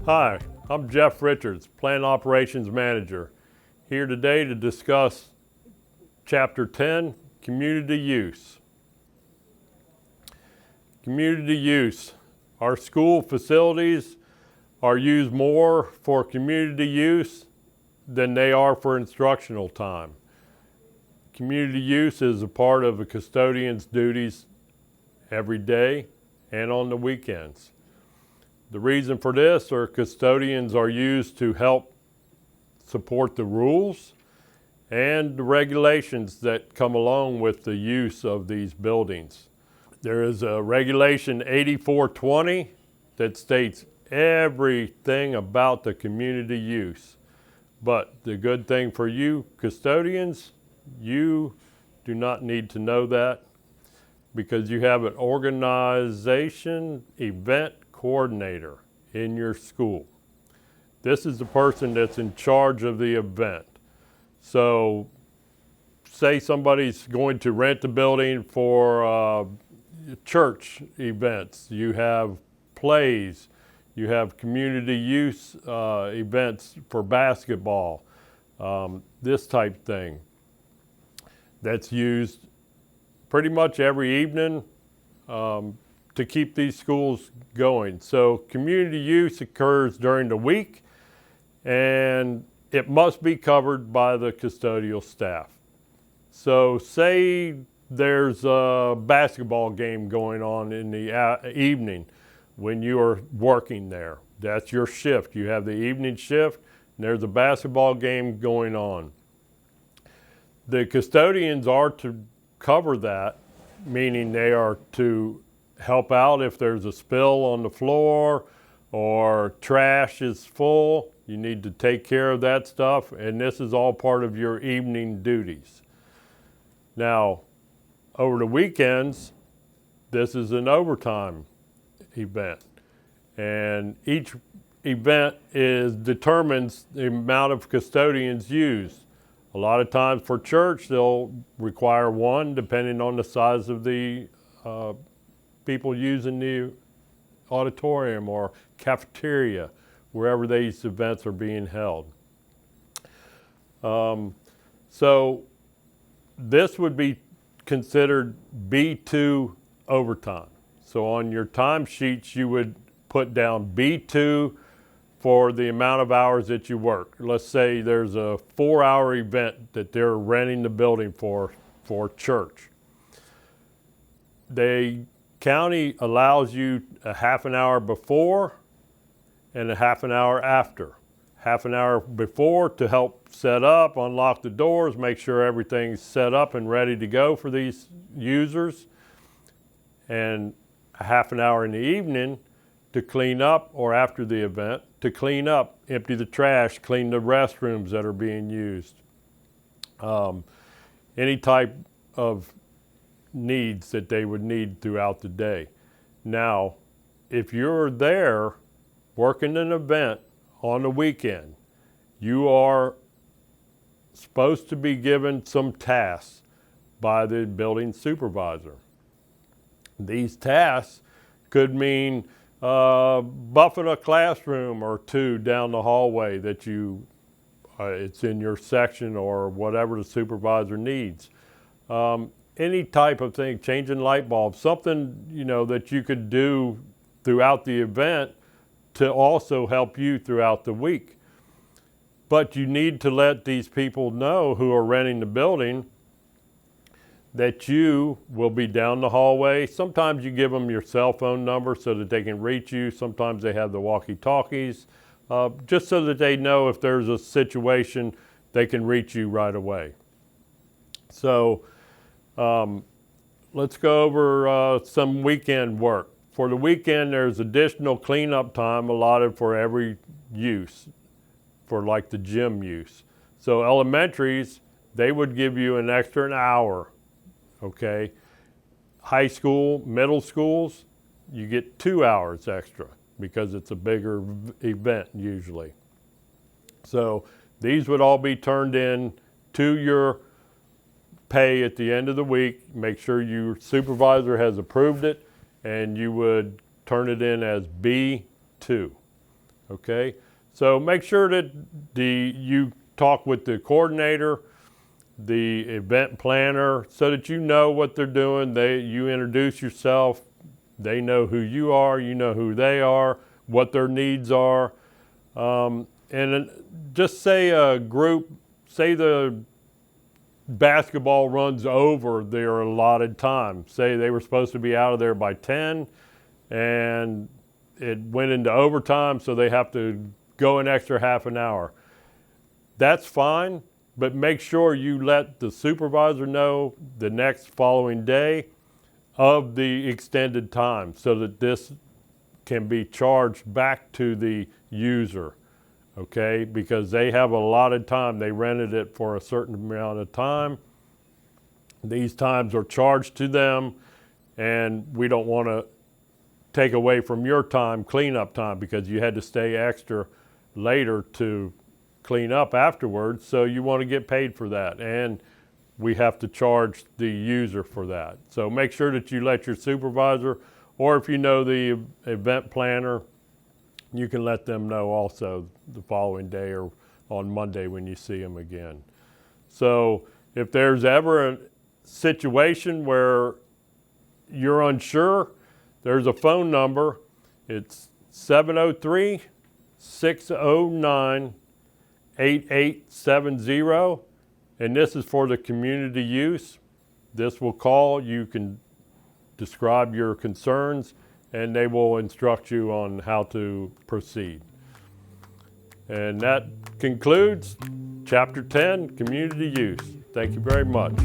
Hi, I'm Jeff Richards, Plant Operations Manager, here today to discuss Chapter 10, Community Use. Community use. Our school facilities are used more for community use than they are for instructional time. Community use is a part of a custodian's duties every day and on the weekends. The reason for this are custodians are used to help support the rules and the regulations that come along with the use of these buildings. There is a regulation 8420 that states everything about the community use. But the good thing for you custodians, you do not need to know that because you have an organization event coordinator in your school. This is the person that's in charge of the event. So say somebody's going to rent the building for church events. You have plays, you have community use events for basketball, this type thing. That's used pretty much every evening to keep these schools going. So community use occurs during the week and it must be covered by the custodial staff. So say there's a basketball game going on in the evening when you are working there. That's your shift. You have the evening shift and there's a basketball game going on. The custodians are to cover that, meaning they are to help out if there's a spill on the floor or trash is full. You need to take care of that stuff, and this is all part of your evening duties. Now, over the weekends, this is an overtime event, and each event determines the amount of custodians used. A lot of times for church, they'll require one, depending on the size of the people using the auditorium or cafeteria, wherever these events are being held. So this would be considered B2 overtime. So on your time sheets, you would put down B2 for the amount of hours that you work. Let's say there's a 4-hour event that they're renting the building for church. The county allows you a half an hour before and a half an hour after. Half an hour before to help set up, unlock the doors, make sure everything's set up and ready to go for these users. And a half an hour in the evening to clean up, or after the event, to clean up, empty the trash, clean the restrooms that are being used. Any type of needs that they would need throughout the day. Now, if you're there working an event on the weekend, you are supposed to be given some tasks by the building supervisor. These tasks could mean buffing a classroom or two down the hallway that it's in your section or whatever the supervisor needs. Any type of thing, changing light bulbs, something that you could do throughout the event to also help you throughout the week. But you need to let these people know who are renting the building that you will be down the hallway. Sometimes you give them your cell phone number so that they can reach you. Sometimes they have the walkie-talkies, just so that they know if there's a situation, they can reach you right away. So let's go over some weekend work. For the weekend, there's additional cleanup time allotted for every use, for like the gym use. So elementaries, they would give you an extra hour, okay? High school, middle schools, you get 2 hours extra because it's a bigger event usually. So these would all be turned in to your pay at the end of the week. Make sure your supervisor has approved it, and you would turn it in as B2. okay? So make sure that you talk with the coordinator, the event planner, so that you know what they're doing. You introduce yourself, they know who you are, you know who they are, what their needs are. And then just say a group, say the basketball runs over their allotted time. Say they were supposed to be out of there by 10 and it went into overtime, so they have to go an extra half an hour. That's fine, but make sure you let the supervisor know the next following day of the extended time so that this can be charged back to the user, okay? Because they have allotted time. They rented it for a certain amount of time. These times are charged to them, and we don't want to take away from your time, cleanup time, because you had to stay extra later to clean up afterwards, so you want to get paid for that, and we have to charge the user for that. So make sure that you let your supervisor, or if you know the event planner, you can let them know also the following day or on Monday when you see them again. So if there's ever a situation where you're unsure, there's a phone number. It's 703-609-8870, and this is for the community use. This will call, you can describe your concerns, and they will instruct you on how to proceed. And that concludes Chapter 10, Community Use. Thank you very much.